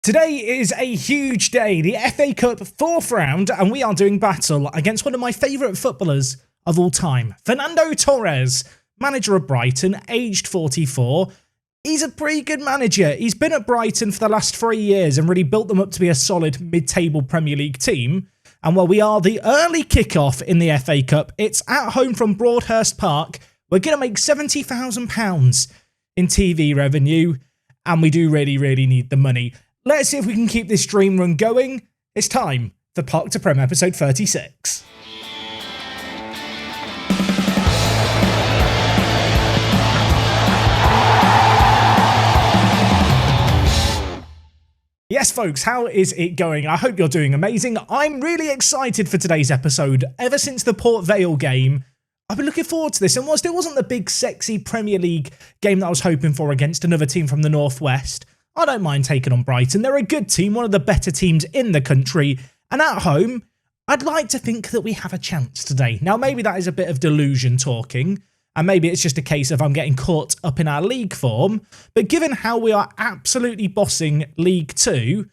Today is a huge day, the FA Cup 4th round, and we are doing battle against one of my favourite footballers of all time, Fernando Torres, manager of Brighton, aged 44. He's a pretty good manager. He's been at Brighton for the last 3 years and really built them up to be a solid mid-table Premier League team. And while we are the early kickoff in the FA Cup, it's at home from Broadhurst Park. We're going to make £70,000 in TV revenue, and we do really need the money. Let's see if we can keep this dream run going. It's time for Park to Prem episode 36. Yes, folks, how is it going? I hope you're doing amazing. I'm really excited for today's episode. Ever since the Port Vale game, I've been looking forward to this. And whilst it wasn't the big, sexy Premier League game that I was hoping for against another team from the Northwest, I don't mind taking on Brighton. They're a good team, one of the better teams in the country. And at home, I'd like to think that we have a chance today. Now, maybe that is a bit of delusion talking, and maybe it's just a case of I'm getting caught up in our league form. But given how we are absolutely bossing League 2,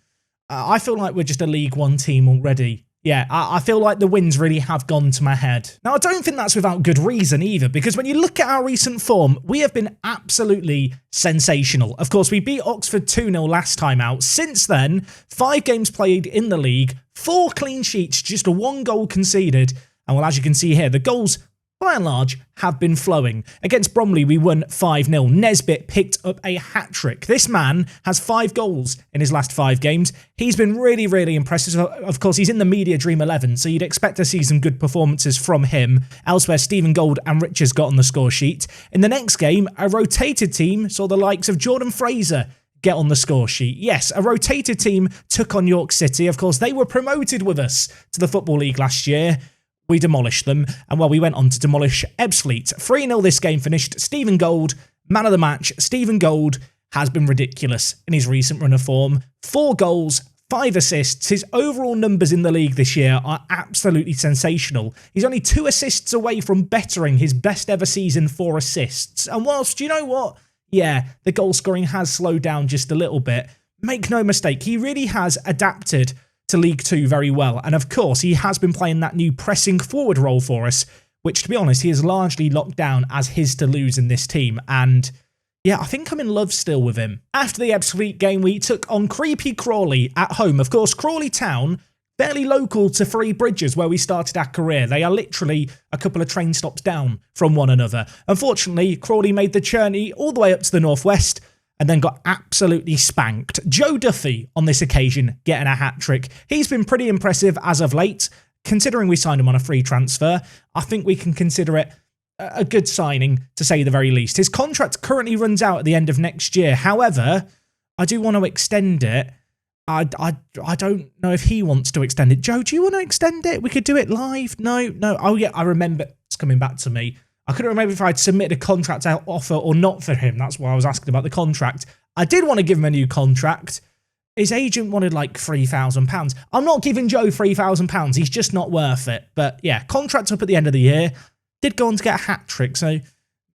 I feel like we're just a League 1 team already. Yeah, I feel like the wins really have gone to my head. Now, I don't think that's without good reason either, because when you look at our recent form, we have been absolutely sensational. Of course, we beat Oxford 2-0 last time out. Since then, 5 games played in the league, 4 clean sheets, just 1 goal conceded. And well, as you can see here, the goals, by and large, have been flowing. Against Bromley, we won 5-0. Nesbitt picked up a hat-trick. This man has 5 goals in his last 5 games. He's been really impressive. Of course, he's in the Media Dream 11, so you'd expect to see some good performances from him. Elsewhere, Stephen Gold and Richards got on the score sheet. In the next game, a rotated team saw the likes of Jordan Fraser get on the score sheet. Yes, a rotated team took on York City. Of course, they were promoted with us to the Football League last year. We demolished them, and well, we went on to demolish Ebbsfleet. 3-0 this game finished. Stephen Gold, man of the match. Stephen Gold has been ridiculous in his recent run of form. 4 goals, 5 assists. His overall numbers in the league this year are absolutely sensational. He's only 2 assists away from bettering his best ever season for assists. And whilst, you know what? Yeah, the goal scoring has slowed down just a little bit. Make no mistake, he really has adapted to League 2 very well, and of course he has been playing that new pressing forward role for us, which to be honest he is largely locked down as his to lose in this team, and yeah, I think I'm in love still with him. After the Ebbsfleet game, we took on Creepy Crawley at home. Of course, Crawley Town, fairly local to Three Bridges where we started our career. They are literally a couple of train stops down from one another. Unfortunately, Crawley made the journey all the way up to the northwest and then got absolutely spanked. Joe Duffy, on this occasion, getting a hat-trick. He's been pretty impressive as of late. Considering we signed him on a free transfer, I think we can consider it a good signing, to say the very least. His contract currently runs out at the end of next year. However, I do want to extend it. I don't know if he wants to extend it. Joe, do you want to extend it? We could do it live. No. Oh, yeah, I remember. It's coming back to me. I couldn't remember if I'd submitted a contract out offer or not for him. That's why I was asking about the contract. I did want to give him a new contract. His agent wanted like £3,000. I'm not giving Joe £3,000. He's just not worth it. But yeah, contract up at the end of the year. Did go on to get a hat-trick, so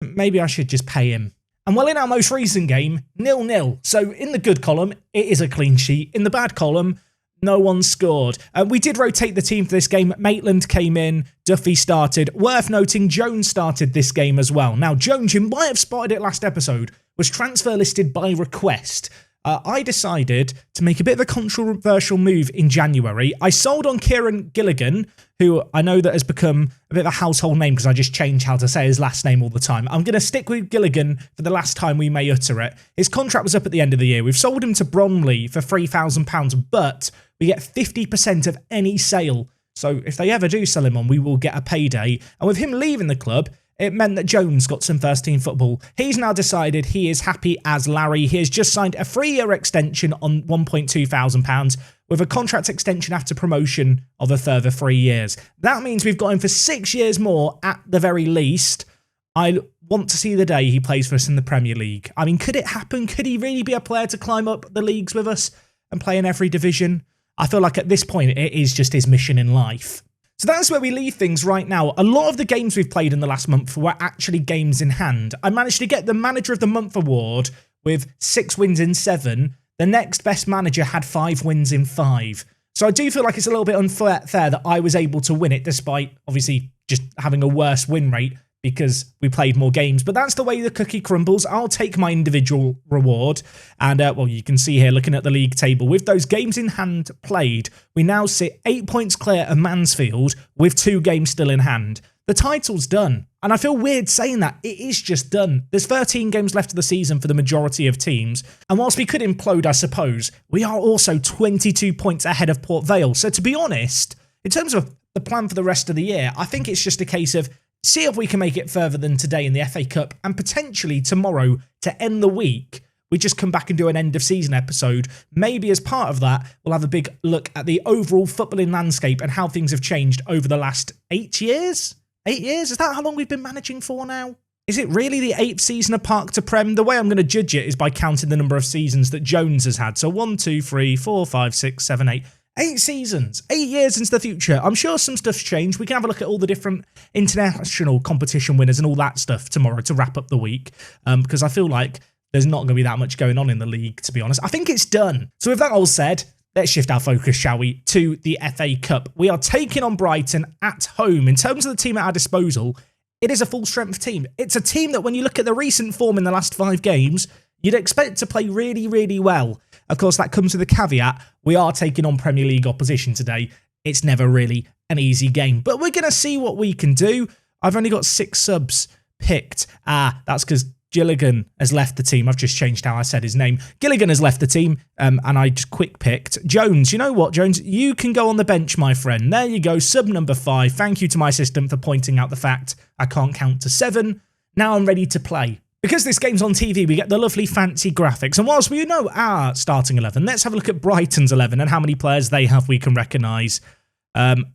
maybe I should just pay him. And well, in our most recent game, 0-0. So in the good column, it is a clean sheet. In the bad column, no one scored. We did rotate the team for this game. Maitland came in, Duffy started. Worth noting, Jones started this game as well. Now, Jones, you might have spotted it last episode, was transfer listed by request. I decided to make a bit of a controversial move in January. I sold on Kieran Gilligan, who I know that has become a bit of a household name because I just change how to say his last name all the time. I'm going to stick with Gilligan for the last time we may utter it. His contract was up at the end of the year. We've sold him to Bromley for £3,000, but we get 50% of any sale. So if they ever do sell him on, we will get a payday. And with him leaving the club, it meant that Jones got some first-team football. He's now decided he is happy as Larry. He has just signed a 3-year extension on £1,200 with a contract extension after promotion of a further 3 years. That means we've got him for 6 years more at the very least. I want to see the day he plays for us in the Premier League. I mean, could it happen? Could he really be a player to climb up the leagues with us and play in every division? I feel like at this point it is just his mission in life. So that's where we leave things right now. A lot of the games we've played in the last month were actually games in hand. I managed to get the Manager of the Month award with 6 wins in 7. The next best manager had 5 wins in 5. So I do feel like it's a little bit unfair that I was able to win it, despite obviously just having a worse win rate because we played more games. But that's the way the cookie crumbles. I'll take my individual reward. And, well, you can see here, looking at the league table, with those games in hand played, we now sit 8 points clear of Mansfield with 2 games still in hand. The title's done. And I feel weird saying that. It is just done. There's 13 games left of the season for the majority of teams. And whilst we could implode, I suppose, we are also 22 points ahead of Port Vale. So to be honest, in terms of the plan for the rest of the year, I think it's just a case of see if we can make it further than today in the FA Cup, and potentially tomorrow to end the week, we just come back and do an end of season episode. Maybe as part of that, we'll have a big look at the overall footballing landscape and how things have changed over the last 8 years. 8 years? Is that how long we've been managing for now? Is it really the 8th season of Park to Prem? The way I'm going to judge it is by counting the number of seasons that Jones has had. So 1, 2, 3, 4, 5, 6, 7, 8. 8 seasons. 8 years into the future. I'm sure some stuff's changed. We can have a look at all the different international competition winners and all that stuff tomorrow to wrap up the week. Because I feel like there's not going to be that much going on in the league, to be honest. I think it's done. So with that all said, let's shift our focus, shall we, to the FA Cup. We are taking on Brighton at home. In terms of the team at our disposal, it is a full-strength team. It's a team that when you look at the recent form in the last 5 games, you'd expect to play really, really well. Of course, that comes with a caveat. We are taking on Premier League opposition today. It's never really an easy game. But we're going to see what we can do. I've only got 6 subs picked. That's because Gilligan has left the team. I've just changed how I said his name. Gilligan has left the team, and I just quick picked Jones. You know what, Jones? You can go on the bench, my friend. There you go, sub number 5. Thank you to my assistant for pointing out the fact I can't count to 7. Now I'm ready to play. Because this game's on TV, we get the lovely fancy graphics. And whilst we know our starting 11, let's have a look at Brighton's 11 and how many players they have we can recognise.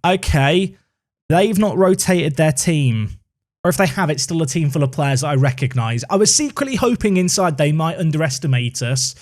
Okay, they've not rotated their team. Or if they have, it's still a team full of players that I recognise. I was secretly hoping inside they might underestimate us.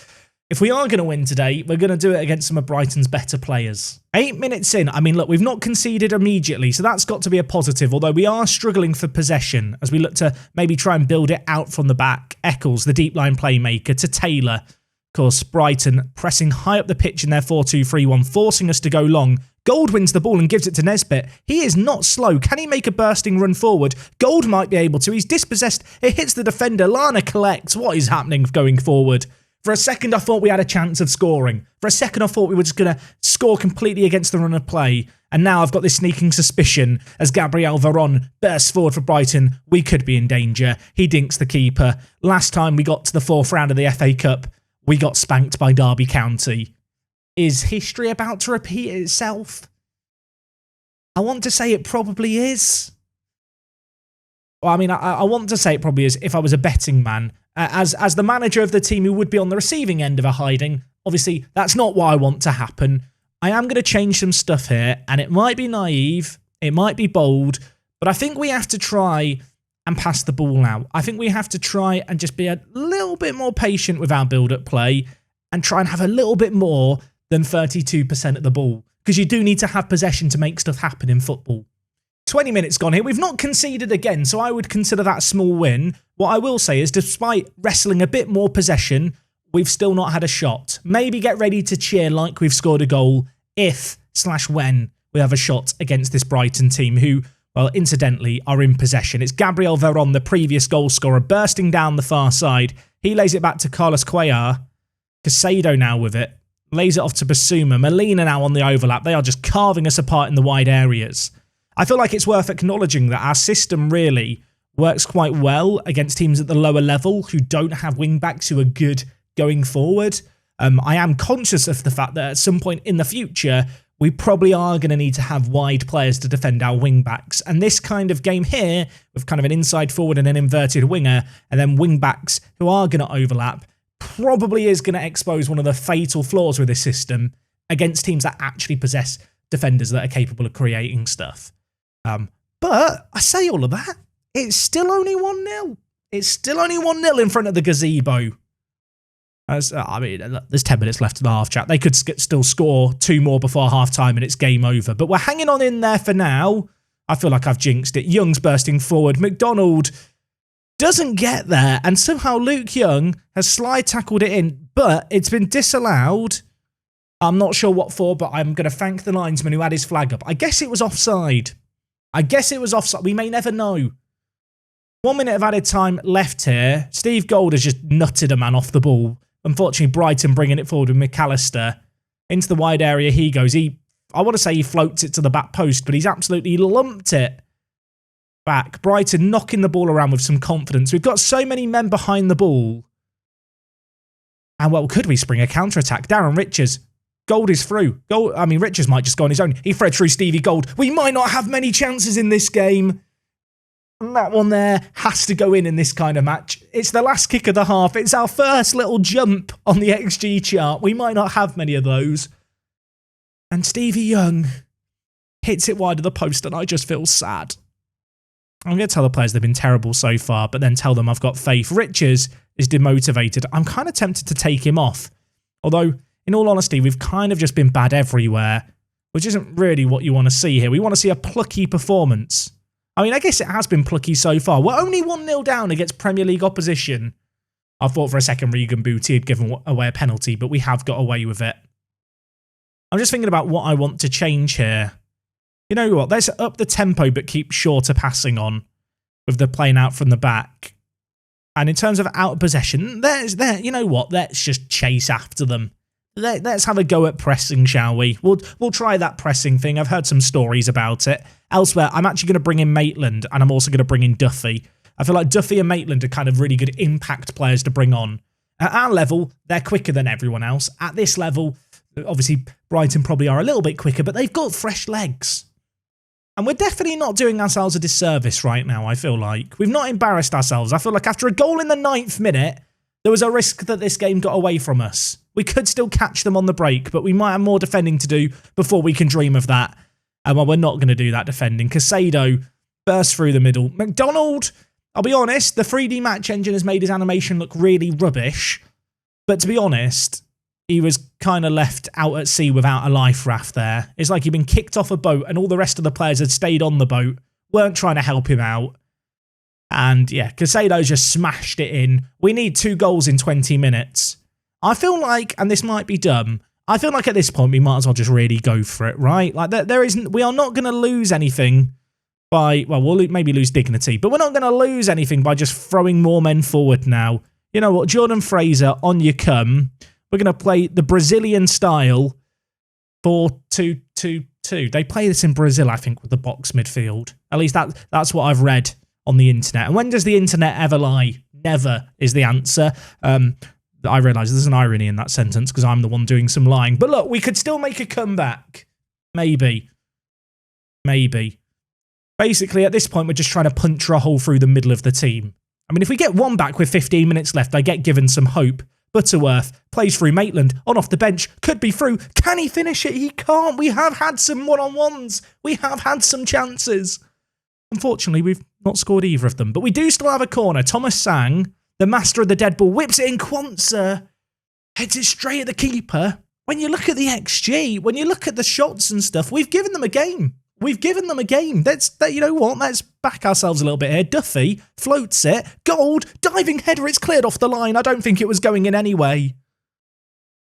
If we are going to win today, we're going to do it against some of Brighton's better players. 8 minutes in. I mean, look, we've not conceded immediately, so that's got to be a positive, although we are struggling for possession as we look to maybe try and build it out from the back. Eccles, the deep line playmaker, to Taylor. Of course, Brighton pressing high up the pitch in their 4-2-3-1, forcing us to go long. Gold wins the ball and gives it to Nesbitt. He is not slow. Can he make a bursting run forward? Gold might be able to. He's dispossessed. It hits the defender. Lana collects. What is happening going forward? For a second, I thought we had a chance of scoring. For a second, I thought we were just going to score completely against the run of play. And now I've got this sneaking suspicion as Gabriel Veron bursts forward for Brighton. We could be in danger. He dinks the keeper. Last time we got to the 4th round of the FA Cup, we got spanked by Derby County. Is history about to repeat itself? I want to say it probably is. Well, I mean, I want to say it probably is if I was a betting man. As the manager of the team who would be on the receiving end of a hiding, obviously that's not what I want to happen. I am going to change some stuff here, and it might be naive, it might be bold, but I think we have to try and pass the ball out. I think we have to try and just be a little bit more patient with our build-up play and try and have a little bit more than 32% of the ball, because you do need to have possession to make stuff happen in football. 20 minutes gone here. We've not conceded again, so I would consider that a small win. What I will say is, despite wrestling a bit more possession, we've still not had a shot. Maybe get ready to cheer like we've scored a goal if/when we have a shot against this Brighton team who, well, incidentally, are in possession. It's Gabriel Veron, the previous goal scorer, bursting down the far side. He lays it back to Carlos Cuellar. Casado now with it. Lays it off to Basuma. Molina now on the overlap. They are just carving us apart in the wide areas. I feel like it's worth acknowledging that our system really works quite well against teams at the lower level who don't have wing-backs who are good going forward. I am conscious of the fact that at some point in the future, we probably are going to need to have wide players to defend our wing-backs. And this kind of game here, with kind of an inside forward and an inverted winger, and then wing-backs who are going to overlap, probably is going to expose one of the fatal flaws with this system against teams that actually possess defenders that are capable of creating stuff. But I say all of that, it's still only 1-0. It's still only 1-0 in front of the gazebo. I mean, there's 10 minutes left in the half chat. They could still score 2 more before half time and it's game over. But we're hanging on in there for now. I feel like I've jinxed it. Young's bursting forward. McDonald doesn't get there, and somehow Luke Young has slide tackled it in, but it's been disallowed. I'm not sure what for, but I'm going to thank the linesman who had his flag up. I guess it was offside. We may never know. 1 minute of added time left here. Steve Gold has just nutted a man off the ball. Unfortunately, Brighton bringing it forward with McAllister. Into the wide area he goes. I want to say he floats it to the back post, but he's absolutely lumped it back. Brighton knocking the ball around with some confidence. We've got so many men behind the ball. And well, could we spring a counter-attack? Darren Richards. Gold is through. Richards might just go on his own. He thread through Stevie Gold. We might not have many chances in this game. And that one there has to go in this kind of match. It's the last kick of the half. It's our first little jump on the XG chart. We might not have many of those. And Stevie Young hits it wide of the post, and I just feel sad. I'm going to tell the players they've been terrible so far, but then tell them I've got faith. Richards is demotivated. I'm kind of tempted to take him off. Although, in all honesty, we've kind of just been bad everywhere, which isn't really what you want to see here. We want to see a plucky performance. I mean, I guess it has been plucky so far. We're only 1-0 down against Premier League opposition. I thought for a second Regan Booty had given away a penalty, but we have got away with it. I'm just thinking about what I want to change here. You know what? Let's up the tempo, but keep shorter passing on with the playing out from the back. And in terms of out of possession, you know what? Let's just chase after them. Let's have a go at pressing, shall we? We'll try that pressing thing. I've heard some stories about it. Elsewhere, I'm actually going to bring in Maitland, and I'm also going to bring in Duffy. I feel like Duffy and Maitland are kind of really good impact players to bring on. At our level, they're quicker than everyone else. At this level, obviously, Brighton probably are a little bit quicker, but they've got fresh legs. And we're definitely not doing ourselves a disservice right now, I feel like. We've not embarrassed ourselves. I feel like after a goal in the 9th minute, there was a risk that this game got away from us. We could still catch them on the break, but we might have more defending to do before we can dream of that. And well, we're not going to do that defending. Casado burst through the middle. McDonald, I'll be honest, the 3D match engine has made his animation look really rubbish. But to be honest, he was kind of left out at sea without a life raft there. It's like he'd been kicked off a boat and all the rest of the players had stayed on the boat, weren't trying to help him out. And yeah, Casado just smashed it in. We need 2 goals in 20 minutes. I feel like, and this might be dumb, I feel like at this point we might as well just really go for it, right? Like we are not going to lose anything by, well, we'll maybe lose dignity, but we're not going to lose anything by just throwing more men forward now. You know what, Jordan Fraser, on you come. We're going to play the Brazilian style 4-2-2-2. They play this in Brazil, I think, with the box midfield. At least that's what I've read on the internet. And when does the internet ever lie? Never is the answer. I realise there's an irony in that sentence because I'm the one doing some lying. But look, we could still make a comeback. Maybe. Basically, at this point, we're just trying to puncture a hole through the middle of the team. I mean, if we get one back with 15 minutes left, I get given some hope. Butterworth plays through Maitland, on off the bench, could be through. Can he finish it? He can't. We have had some one-on-ones. We have had some chances. Unfortunately, we've not scored either of them. But we do still have a corner. Thomas Sang, the master of the dead ball, whips it in. Quansah heads it straight at the keeper. When you look at the XG, when you look at the shots and stuff, we've given them a game. You know what? Let's back ourselves a little bit here. Duffy floats it. Gold, diving header. It's cleared off the line. I don't think it was going in anyway.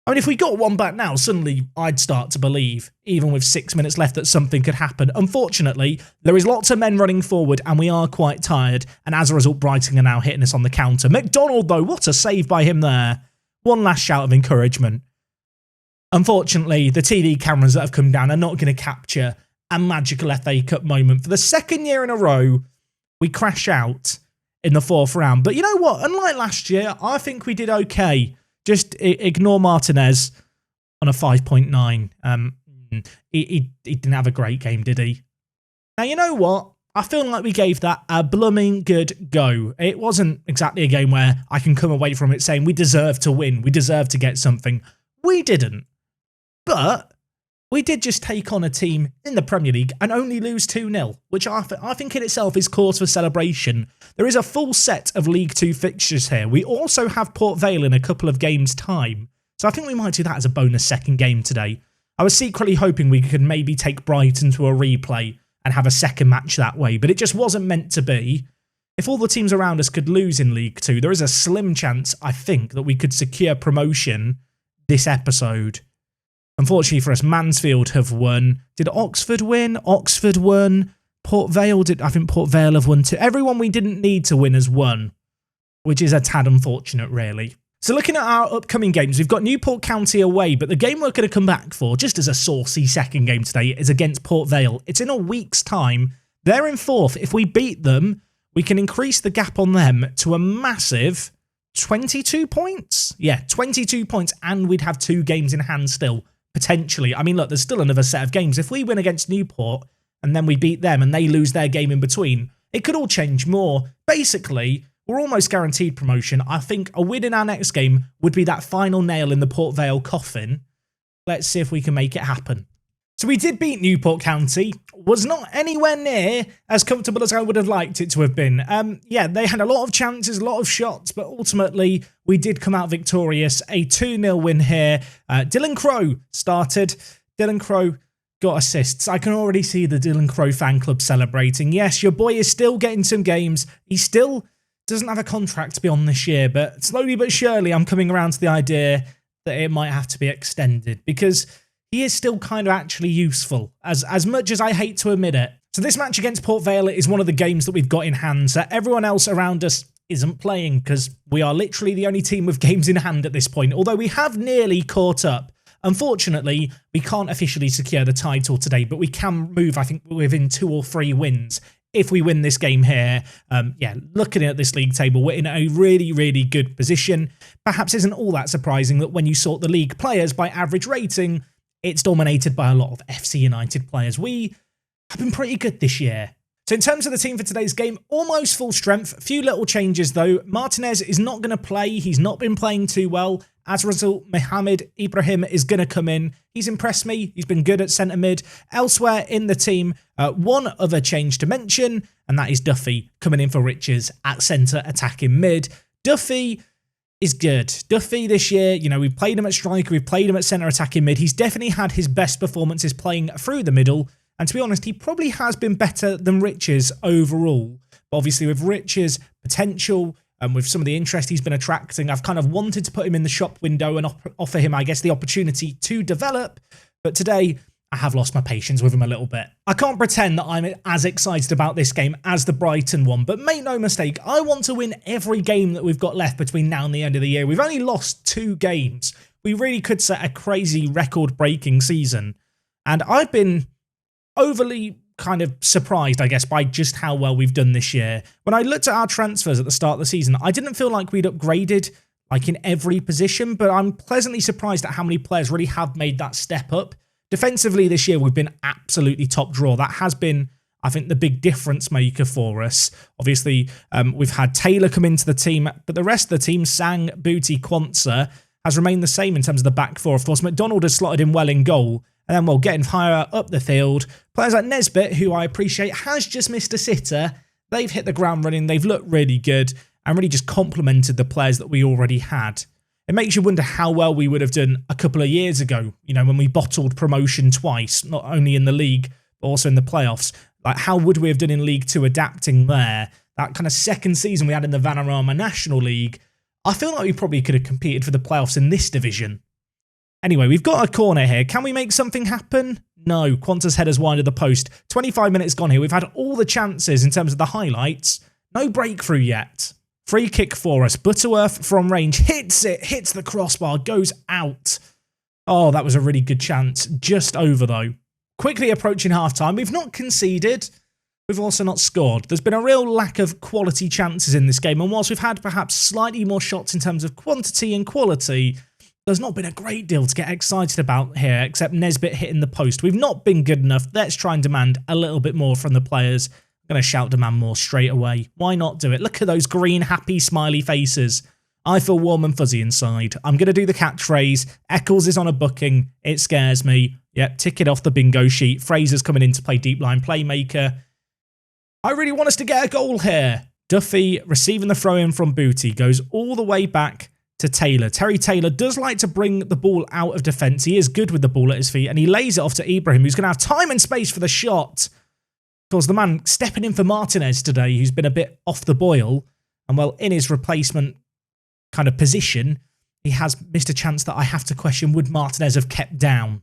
I mean, if we got one back now, suddenly I'd start to believe, even with 6 minutes left, that something could happen. Unfortunately, there is lots of men running forward and we are quite tired. And as a result, Brighton are now hitting us on the counter. McDonald, though, what a save by him there. One last shout of encouragement. Unfortunately, the TV cameras that have come down are not going to capture a magical FA Cup moment. For the second year in a row, we crash out in the 4th round. But you know what? Unlike last year, I think we did okay. Just ignore Martinez on a 5.9. He didn't have a great game, did he? Now, you know what? I feel like we gave that a blooming good go. It wasn't exactly a game where I can come away from it saying we deserve to win. We deserve to get something. We didn't. But we did just take on a team in the Premier League and only lose 2-0, which I think in itself is cause for celebration. There is a full set of League 2 fixtures here. We also have Port Vale in a couple of games' time, so I think we might do that as a bonus second game today. I was secretly hoping we could maybe take Brighton to a replay and have a second match that way, but it just wasn't meant to be. If all the teams around us could lose in League 2, there is a slim chance, I think, that we could secure promotion this episode. Unfortunately for us, Mansfield have won. Did Oxford win? Oxford won. Port Vale did. I think Port Vale have won too. Everyone we didn't need to win has won, which is a tad unfortunate, really. So looking at our upcoming games, we've got Newport County away, but the game we're going to come back for, just as a saucy second game today, is against Port Vale. It's in a week's time. They're in 4th. If we beat them, we can increase the gap on them to a massive 22 points. Yeah, 22 points, and we'd have 2 games in hand still, potentially. I mean, look, there's still another set of games. If we win against Newport, and then we beat them, and they lose their game in between, it could all change more. Basically, we're almost guaranteed promotion. I think a win in our next game would be that final nail in the Port Vale coffin. Let's see if we can make it happen. So we did beat Newport County. Was not anywhere near as comfortable as I would have liked it to have been. Yeah, they had a lot of chances, a lot of shots, but ultimately we did come out victorious. A 2-0 win here. Dylan Crow started. Dylan Crow got assists. I can already see the Dylan Crow fan club celebrating. Yes, your boy is still getting some games. He still doesn't have a contract beyond this year, but slowly but surely I'm coming around to the idea that it might have to be extended because he is still kind of actually useful, as much as I hate to admit it. So this match against Port Vale is one of the games that we've got in hand. So everyone else around us isn't playing because we are literally the only team with games in hand at this point, although we have nearly caught up. Unfortunately, we can't officially secure the title today, but we can move, I think, within 2 or 3 wins if we win this game here. Yeah, looking at this league table, we're in a really, really good position. Perhaps isn't all that surprising that when you sort the league players by average rating, it's dominated by a lot of FC United players. We have been pretty good this year. So in terms of the team for today's game, almost full strength. A few little changes though. Martinez is not going to play. He's not been playing too well. As a result, Mohamed Ibrahim is going to come in. He's impressed me. He's been good at centre mid. Elsewhere in the team, one other change to mention, and that is Duffy coming in for Riches at centre attacking mid. Duffy is good. Duffy this year, you know, we've played him at striker, we've played him at centre attacking mid. He's definitely had his best performances playing through the middle. And to be honest, he probably has been better than Riches overall. But obviously with Riches' potential and with some of the interest he's been attracting, I've kind of wanted to put him in the shop window and offer him, I guess, the opportunity to develop. But today, I have lost my patience with him a little bit. I can't pretend that I'm as excited about this game as the Brighton one, but make no mistake, I want to win every game that we've got left between now and the end of the year. We've only lost 2 games. We really could set a crazy record-breaking season. And I've been overly kind of surprised, I guess, by just how well we've done this year. When I looked at our transfers at the start of the season, I didn't feel like we'd upgraded like in every position, but I'm pleasantly surprised at how many players really have made that step up. Defensively this year, we've been absolutely top draw. That has been, I think, the big difference maker for us. Obviously, we've had Taylor come into the team, but the rest of the team, Sang, Booty, Quansah, has remained the same in terms of the back four. Of course, McDonald has slotted in well in goal. And then we'll getting higher up the field. Players like Nesbitt, who I appreciate, has just missed a sitter. They've hit the ground running. They've looked really good and really just complemented the players that we already had. It makes you wonder how well we would have done a couple of years ago, you know, when we bottled promotion twice, not only in the league, but also in the playoffs. Like, how would we have done in League 2 adapting there? That kind of second season we had in the Vanarama National League, I feel like we probably could have competed for the playoffs in this division. Anyway, we've got a corner here. Can we make something happen? No. Quansah's header's wide of the post. 25 minutes gone here. We've had all the chances in terms of the highlights. No breakthrough yet. Free kick for us. Butterworth from range. Hits it. Hits the crossbar. Goes out. Oh, that was a really good chance. Just over, though. Quickly approaching half-time. We've not conceded. We've also not scored. There's been a real lack of quality chances in this game. And whilst we've had perhaps slightly more shots in terms of quantity and quality, there's not been a great deal to get excited about here, except Nesbitt hitting the post. We've not been good enough. Let's try and demand a little bit more from the players. I'm going to shout demand more straight away. Why not do it? Look at those green, happy, smiley faces. I feel warm and fuzzy inside. I'm going to do the catchphrase. Eccles is on a booking. It scares me. Yep, tick it off the bingo sheet. Fraser's coming in to play deep line playmaker. I really want us to get a goal here. Duffy receiving the throw in from Booty. Goes all the way back to Taylor. Terry Taylor does like to bring the ball out of defence. He is good with the ball at his feet, and he lays it off to Ibrahim, who's going to have time and space for the shot. course, the man stepping in for Martinez today, who's been a bit off the boil, and well, in his replacement kind of position, he has missed a chance that I have to question, would Martinez have kept down?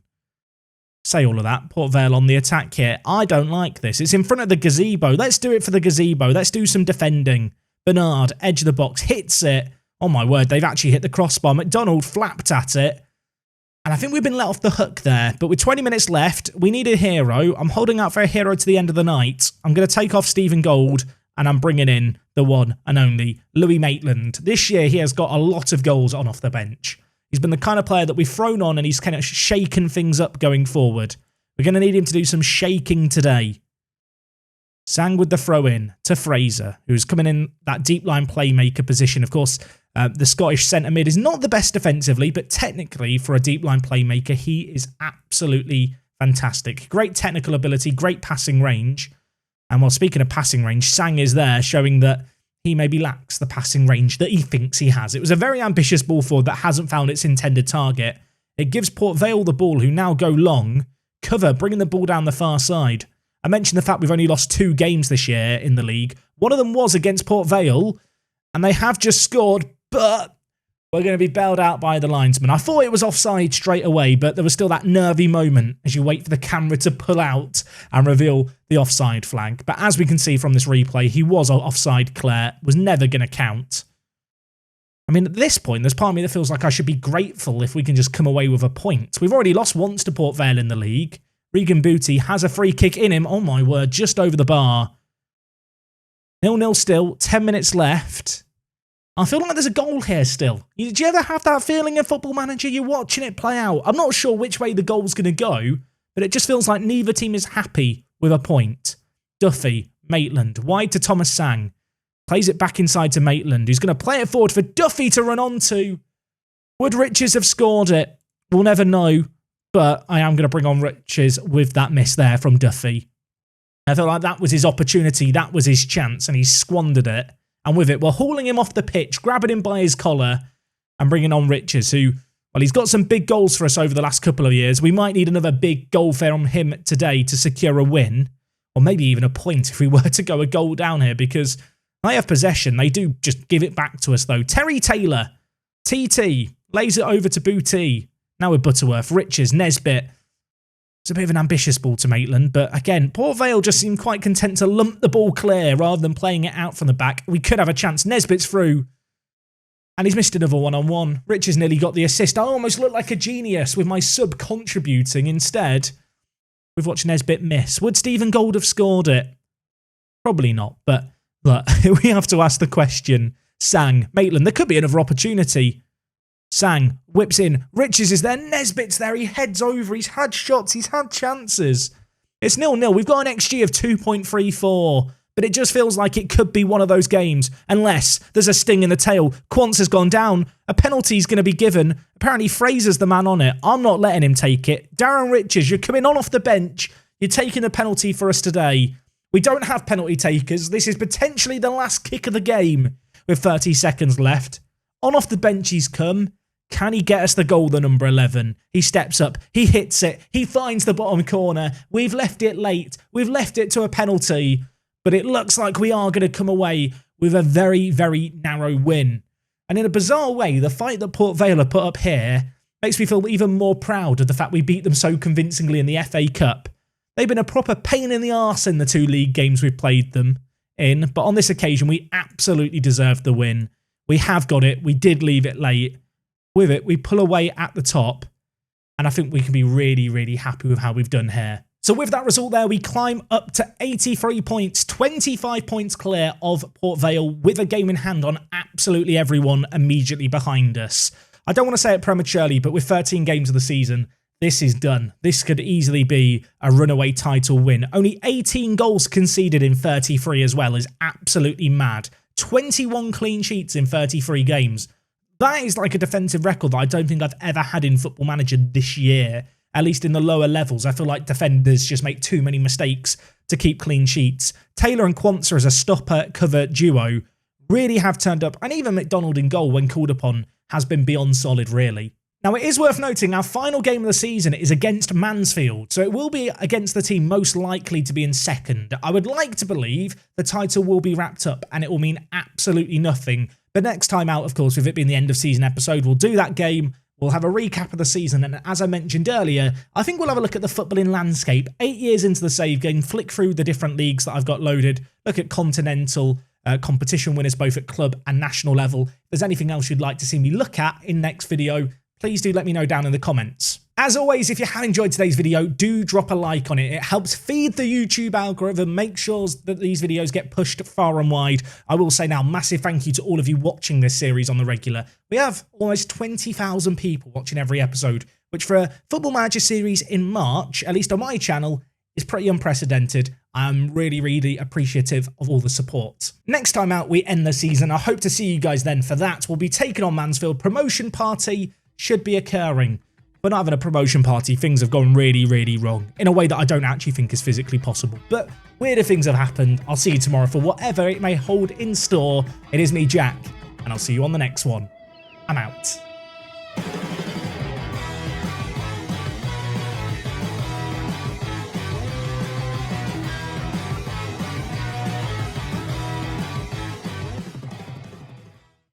Say all of that. Port Vale on the attack here. I don't like this. It's in front of the gazebo. Let's do it for the gazebo. Let's do some defending. Bernard, edge of the box, hits it. Oh my word, they've actually hit the crossbar. McDonald flapped at it. And I think we've been let off the hook there. But with 20 minutes left, we need a hero. I'm holding out for a hero to the end of the night. I'm going to take off Stephen Gold, and I'm bringing in the one and only Louis Maitland. This year, he has got a lot of goals on off the bench. He's been the kind of player that we've thrown on, and he's kind of shaken things up going forward. We're going to need him to do some shaking today. Sang with the throw-in to Fraser, who's coming in that deep line playmaker position. Of course, the Scottish centre mid is not the best defensively, but technically for a deep line playmaker, he is absolutely fantastic. Great technical ability, great passing range. And while speaking of passing range, Sang is there showing that he maybe lacks the passing range that he thinks he has. It was a very ambitious ball forward that hasn't found its intended target. It gives Port Vale the ball, who now go long, cover, bringing the ball down the far side. I mentioned the fact we've only lost 2 games this year in the league. One of them was against Port Vale, and they have just scored, but we're going to be bailed out by the linesman. I thought it was offside straight away, but there was still that nervy moment as you wait for the camera to pull out and reveal the offside flag. But as we can see from this replay, he was offside clear, was never going to count. I mean, at this point, there's part of me that feels like I should be grateful if we can just come away with a point. We've already lost once to Port Vale in the league. Regan Booty has a free kick in him. Oh my word, just over the bar. 0-0 still, 10 minutes left. I feel like there's a goal here still. Did you ever have that feeling in Football Manager? You're watching it play out. I'm not sure which way the goal's going to go, but it just feels like neither team is happy with a point. Duffy, Maitland, wide to Thomas Sang. Plays it back inside to Maitland, who's going to play it forward for Duffy to run onto. Would Riches have scored it? We'll never know, but I am going to bring on Riches with that miss there from Duffy. I felt like that was his opportunity, that was his chance, and he squandered it. And with it, we're hauling him off the pitch, grabbing him by his collar and bringing on Riches, who, well, he's got some big goals for us over the last couple of years. We might need another big goal from him today to secure a win, or maybe even a point if we were to go a goal down here, because they have possession. They do just give it back to us, though. Terry Taylor, TT, lays it over to Booty. Now with Butterworth, Riches, Nesbitt. It's a bit of an ambitious ball to Maitland, but again, Port Vale just seemed quite content to lump the ball clear rather than playing it out from the back. We could have a chance. Nesbitt's through, and he's missed another one-on-one. Riches nearly got the assist. I almost looked like a genius with my sub contributing. Instead, we've watched Nesbitt miss. Would Stephen Gold have scored it? Probably not, but look, we have to ask the question. Sang, Maitland, there could be another opportunity. Sang whips in. Riches is there. Nesbitt's there. He heads over. He's had shots. He's had chances. It's 0-0. We've got an XG of 2.34, but it just feels like it could be one of those games unless there's a sting in the tail. Quance has gone down. A penalty's going to be given. Apparently, Fraser's the man on it. I'm not letting him take it. Darren Riches, you're coming on off the bench. You're taking a penalty for us today. We don't have penalty takers. This is potentially the last kick of the game with 30 seconds left. On off the bench he's come. Can he get us the goal, the number 11? He steps up. He hits it. He finds the bottom corner. We've left it late. We've left it to a penalty. But it looks like we are going to come away with a very, very narrow win. And in a bizarre way, the fight that Port Vale have put up here makes me feel even more proud of the fact we beat them so convincingly in the FA Cup. They've been a proper pain in the arse in the 2 league games we've played them in. But on this occasion, we absolutely deserved the win. We have got it. We did leave it late. With it, we pull away at the top, and I think we can be really, really happy with how we've done here. So with that result there, we climb up to 83 points, 25 points clear of Port Vale, with a game in hand on absolutely everyone immediately behind us. I don't want to say it prematurely, but with 13 games of the season, this is done. This could easily be a runaway title win. Only 18 goals conceded in 33 as well is absolutely mad. 21 clean sheets in 33 games. That is like a defensive record that I don't think I've ever had in Football Manager this year, at least in the lower levels. I feel like defenders just make too many mistakes to keep clean sheets. Taylor and Quantza as a stopper-cover duo really have turned up, and even McDonald in goal when called upon has been beyond solid, really. Now, it is worth noting our final game of the season is against Mansfield, so it will be against the team most likely to be in second. I would like to believe the title will be wrapped up and it will mean absolutely nothing. But next time out, of course, with it being the end of season episode, we'll do that game, we'll have a recap of the season, and as I mentioned earlier, I think we'll have a look at the footballing landscape. 8 years into the save game, flick through the different leagues that I've got loaded, look at continental competition winners both at club and national level. If there's anything else you'd like to see me look at in next video, please do let me know down in the comments. As always, if you have enjoyed today's video, do drop a like on it. It helps feed the YouTube algorithm, make sure that these videos get pushed far and wide. I will say now, massive thank you to all of you watching this series on the regular. We have almost 20,000 people watching every episode, which for a Football Manager series in March, at least on my channel, is pretty unprecedented. I'm really, really appreciative of all the support. Next time out, we end the season. I hope to see you guys then for that. We'll be taking on Mansfield. Promotion party should be occurring. We're not having a promotion party. Things have gone really, really wrong in a way that I don't actually think is physically possible. But weirder things have happened. I'll see you tomorrow for whatever it may hold in store. It is me, Jack, and I'll see you on the next one. I'm out.